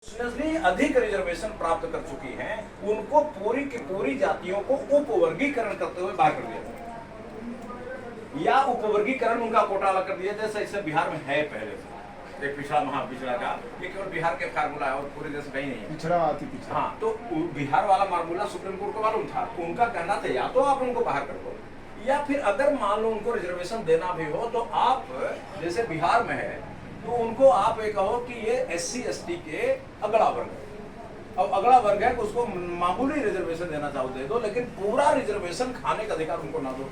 इसलिए अधिक रिजर्वेशन प्राप्त कर चुकी हैं, उनको पूरी की पूरी जातियों को उपवर्गीकरण करते हुए बाहर कर दिया जाए, या उपवर्गीकरण उनका कोटा अलग कर दिया जैसे इससे बिहार में है पहले से एक पिछड़ा महापिछड़ा का, ये केवल बिहार के फार्मूला है और पूरे देश कहीं नहीं है पिछड़ा अति पिछड़ा। हाँ, तो बिहार वाला मामूला सुप्रीम कोर्ट को मालूम था, तो उनका कहना था या तो आप उनको बाहर कर दो, या फिर अगर मान लो उनको रिजर्वेशन देना भी हो तो आप जैसे बिहार में है तो उनको आप ये कहो कि ये SC ST के अगला वर्ग है। अब अगला वर्ग है तो उसको मामूली रिजर्वेशन देना चाहो दे दो, लेकिन पूरा रिजर्वेशन खाने का अधिकार उनको ना दो।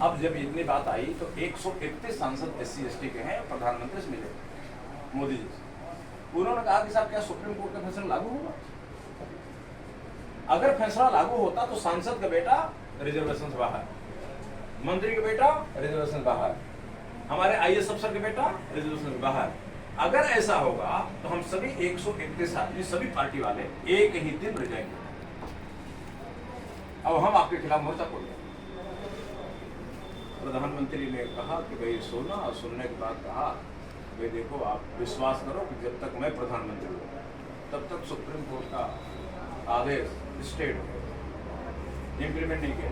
अब जब इतनी बात आई तो 131 सांसद SC ST के हैं, प्रधानमंत्री से मिले मोदी जी से। उन्होंने कहा कि साहब क्या सुप्रीम कोर्ट का फैसला लागू होगा? अगर फैसला लागू होता तो सांसद का बेटा रिजर्वेशन से बाहर, मंत्री का बेटा रिजर्वेशन बाहर, हमारे IAS अफसर के बेटा रिजर्वेशन से बाहर। अगर ऐसा होगा तो हम सभी 131 आदमी, सभी पार्टी वाले एक ही दिन रह जाएंगे। अब हम आपके खिलाफ मोर्चा खोल देंगे। प्रधानमंत्री ने कहा कि भाई सुना, और सुनने के बाद कहा भाई देखो आप विश्वास करो कि जब तक मैं प्रधानमंत्री हूँ तब तक सुप्रीम कोर्ट का आदेश स्टेट इम्प्लीमेंट नहीं किया।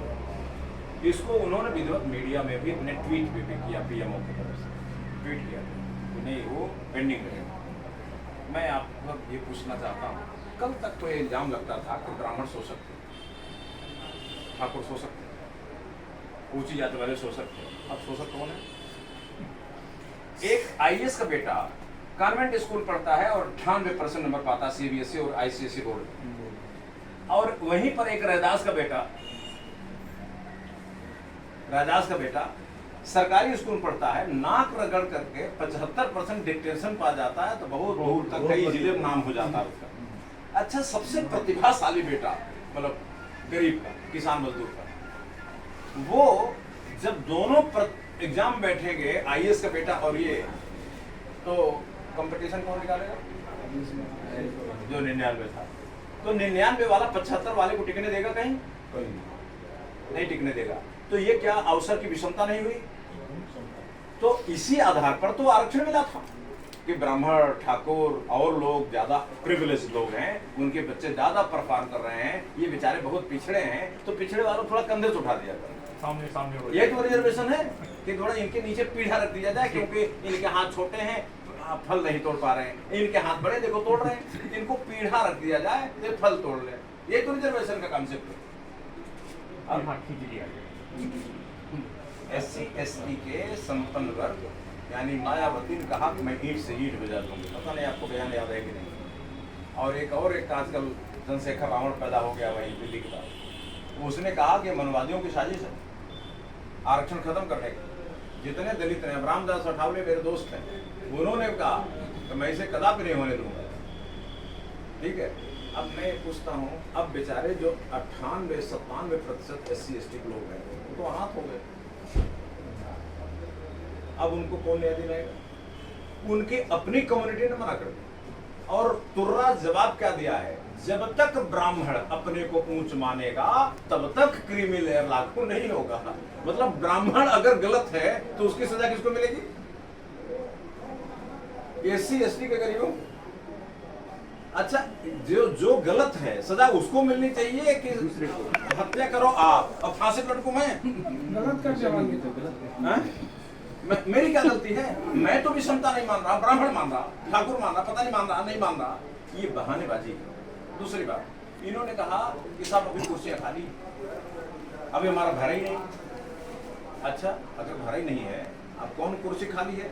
इसको उन्होंने विधिवत मीडिया में भी अपने ट्वीट पे भी किया, PMO की तरफ से ट्वीट किया कि नहीं वो पेंडिंग रहेगा। मैं आपको ये पूछना चाहता हूँ, कल तक तो ये इल्जाम लगता था कि ब्राह्मण सो सकते, ठाकुर सो सकते, ऊंची जाति वाले सो सकते, अब शोषक कौन है? एक IAS का बेटा कॉन्वेंट स्कूल पढ़ता है और 98% नंबर पाता CBSE और ICSE बोर्ड, और वहीं पर एक रैदास का बेटा सरकारी स्कूल पढ़ता है, नाक रगड़ करके 75% डिक्टेशन पा जाता है, तो बहुत दूर तक कई जिले में नाम हो जाता है उसका। अच्छा, सबसे प्रतिभाशाली बेटा मतलब गरीब का, किसान मजदूर का, वो जब दोनों एग्जाम बैठेंगे IAS का बेटा और ये, तो कंपटीशन कौन निकालेगा? जो 99 था, तो 99 वाला 75 वाले को टिकने देगा? कहीं नहीं टिकने देगा। तो ये क्या अवसर की विषमता नहीं हुई? तो इसी आधार पर तो आरक्षण मिला था कि ब्राह्मण, ठाकुर और लोग ज्यादा प्रिविलेज लोग हैं, उनके बच्चे ज्यादा परफॉर्म कर रहे हैं, ये बेचारे बहुत पिछड़े हैं, तो पिछड़े वालों थोड़ा कंधे से उठा दिया जाए। सामने ये तो रिजर्वेशन है कि थोड़ा इनके नीचे पीढ़ा रख दिया जाए, क्योंकि इनके हाथ छोटे हैं, फल नहीं तोड़ पा रहे हैं, इनके हाथ बड़े देखो तोड़ रहे हैं, इनको पीढ़ा रख दिया जाए तो फल तोड़ ले। ये तो रिजर्वेशन का कॉन्सेप्ट है। SC ST के संपन्न वर्ग, यानी मायावती ने कहा कि मैं ईंट से ईंट बजा दूंगी, पता नहीं आपको बयान याद है कि नहीं। और एक आजकल चंद्रशेखर रावण पैदा हो गया वहीं दिल्ली के पास, उसने कहा कि मनवादियों की साजिश है आरक्षण खत्म करने की। जितने दलित हैं, रामदास अठावले मेरे दोस्त हैं, उन्होंने कहा कि मैं इसे कदापि नहीं होने दूंगा। ठीक है, अब मैं पूछता हूँ, अब बेचारे जो 98-97% SC ST के लोग हैं वो तो अनाथ हो गए, अब उनको कौन न्याय दिलाएगा? उनकी अपनी कम्युनिटी ने मना कर दिया, और तुर्रा जवाब क्या दिया है? जब तक ब्राह्मण अपने को ऊंच मानेगा तब तक क्रीमी लेयर लागू नहीं होगा। मतलब ब्राह्मण अगर गलत है तो उसकी सजा किसको मिलेगी? SC ST के गरीबों। अच्छा, जो गलत है सजा उसको मिलनी चाहिए कि दूसरे को? हत्या करो आप और फांसी लटकूं मैं? गलत कर जाएंगे तो गलत है। मेरी क्या गलती है? मैं तो विषमता नहीं मान रहा, ब्राह्मण मान रहा, ठाकुर मान रहा, पता नहीं मान रहा, नहीं मान रहा, ये बहानेबाजी है। दूसरी बात, इन्होंने कहा कि साहब अभी कुर्सियां खाली, अभी हमारा भरा ही नहीं। अच्छा, अगर भरा ही नहीं है, अब कौन कुर्सी खाली है?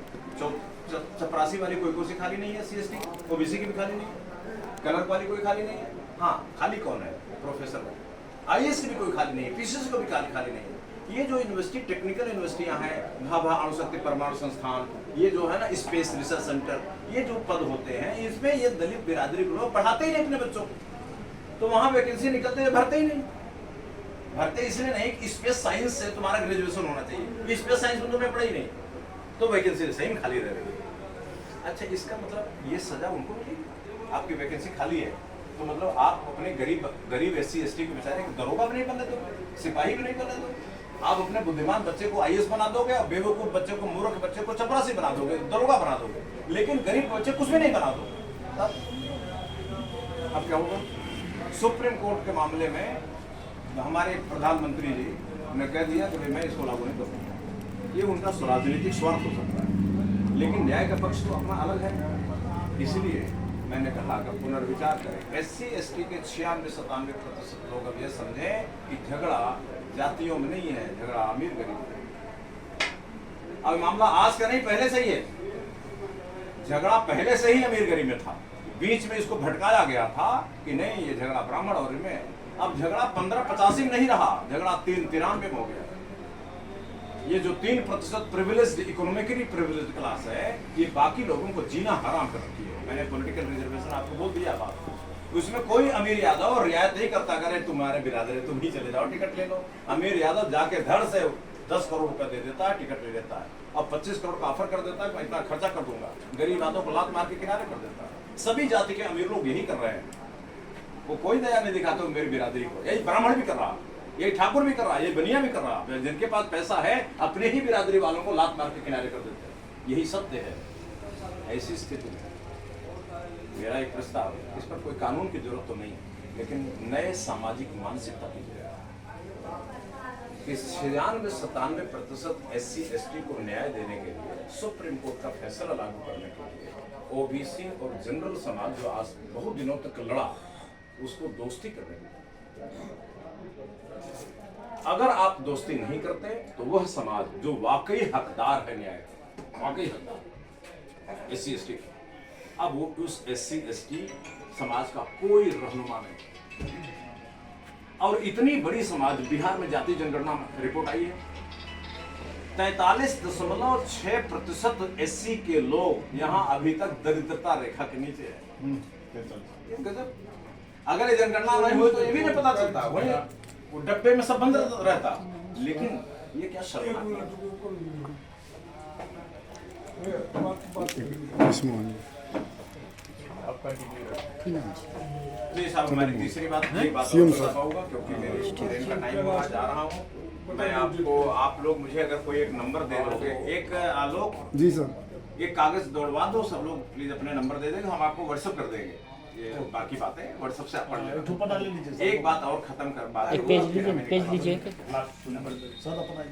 चपरासी वाली कोई कुर्सी खाली नहीं है, CST OBC की भी खाली नहीं है, कलर वाली कोई खाली नहीं है। हाँ, खाली कौन है? प्रोफेसर वाली। IAS की भी कोई खाली नहीं है, PCS को भी खाली नहीं है। ये जो यूनिवर्सिटी, टेक्निकल यूनिवर्सिटियां हैं, भाभा अणुशक्ति परमाणु संस्थान, ये जो है ना स्पेस रिसर्च सेंटर, ये जो पद होते हैं इसमें ये दलित बिरादरी को लोग पढ़ाते ही नहीं अपने बच्चों को, तो वहां वैकेंसी निकलते हैं, भरते ही नहीं। भरते इसलिए नहीं कि स्पेस साइंस से तुम्हारा ग्रेजुएशन होना चाहिए, स्पेस साइंस में तुमने पढ़ा ही नहीं, तो वैकेंसी सही में खाली रह रही है। अच्छा, इसका मतलब ये सजा उनको मिलेगी? आपकी वैकेंसी खाली है तो मतलब आप अपने गरीब SC ST के बेचारे दरोगा भी नहीं बनने दोगे, सिपाही भी नहीं बनने दोगे। आप अपने बुद्धिमान बच्चे को IAS बना दोगे और बेवकूफ बच्चे को, मूर्ख बच्चे को चपरासी बना दोगे, दरोगा बना दोगे, लेकिन गरीब बच्चे कुछ भी नहीं बना दोगे। तब अब क्या होगा? सुप्रीम कोर्ट के मामले में हमारे प्रधानमंत्री जी ने कह दिया कि भाई मैं इसको लागू नहीं करूँगा। ये उनका राजनीतिक स्वार्थ हो सकता है, लेकिन न्याय का पक्ष तो अपना अलग है। इसलिए मैंने कहा कि पुनर्विचार करें। SC/ST के 96-97% लोग अब ये समझें कि झगड़ा जातियों में नहीं है, झगड़ा अमीर गरीब में। अब मामला आज का नहीं, पहले से ही है। झगड़ा पहले से ही अमीर गरीब में था, बीच में इसको भटकाया गया था कि नहीं ये झगड़ा ब्राह्मण और इनमें। अब झगड़ा 15-85 नहीं रहा, झगड़ा 3-93 में हो गया। ये जो 3% प्रिविलेज्ड, इकोनॉमिकली प्रिविलेज्ड क्लास है, ये बाकी लोगों को जीना हराम कर रखी है। मैंने पॉलिटिकल रिजर्वेशन आपको बोल दिया बात, उसमें कोई अमीर यादव रियायत नहीं करता, करे तुम्हारे बिरादर तुम ही चले जाओ टिकट ले लो। अमीर यादव जाके धड़ से 10 करोड़ रुपए दे देता है, टिकट ले लेता है और 25 करोड़ का ऑफर कर देता है, मैं इतना खर्चा कर दूंगा। गरीब आदमी को लात मार के किनारे कर देता है। सभी जाति के अमीर लोग यही कर रहे हैं, वो कोई दया नहीं दिखाते मेरी बिरादरी को। यही ब्राह्मण भी कर रहा, यही ठाकुर भी कर रहा, यही बनिया भी कर रहा। जिनके पास पैसा है अपने ही बिरादरी वालों को लात मार के किनारे कर देते हैं। यही सत्य है। ऐसी स्थिति में मेरा एक प्रस्ताव है, इस पर कोई कानून की जरूरत तो नहीं है, लेकिन नए सामाजिक मानसिकता की जरूरत है। इस 96-97% SC/ST को न्याय देने के लिए सुप्रीम कोर्ट का फैसला लागू करने के लिए OBC और जनरल समाज जो आज बहुत दिनों तक लड़ा, उसको दोस्ती करने के लिए। अगर आप दोस्ती नहीं करते तो वह समाज जो वाकई हकदार है न्याय का, वाकई हकदार SC/ST, अब वो उस SC/ST समाज का कोई रहनुमा नहीं। और इतनी बड़ी समाज, बिहार में जाति जनगणना रिपोर्ट आई है, 43.6% SC के लोग यहाँ अभी तक दरिद्रता रेखा के नीचे है। गजब। अगर ये जनगणना नहीं हुई तो ये भी नहीं पता चलता, वही वो डब्बे में सब बंद रहता। लेकिन ये क्या शर्म जी साहब। हमारी तीसरी बात ये बात होगा, क्योंकि मेरी ट्रेन का टाइम हुआ, जा रहा हूँ मैं। आपको आप लोग मुझे अगर कोई एक नंबर दे दोगे, एक आलोक जी सर, एक कागज दौड़वा दो, सब लोग प्लीज अपने नंबर दे देंगे, हम आपको व्हाट्सएप कर देंगे। ये बाकी बातें व्हाट्सएप से आप पढ़ लें। एक बात और खत्म कर, बात एक पेज लीजिए, पेज लीजिए। सर अपना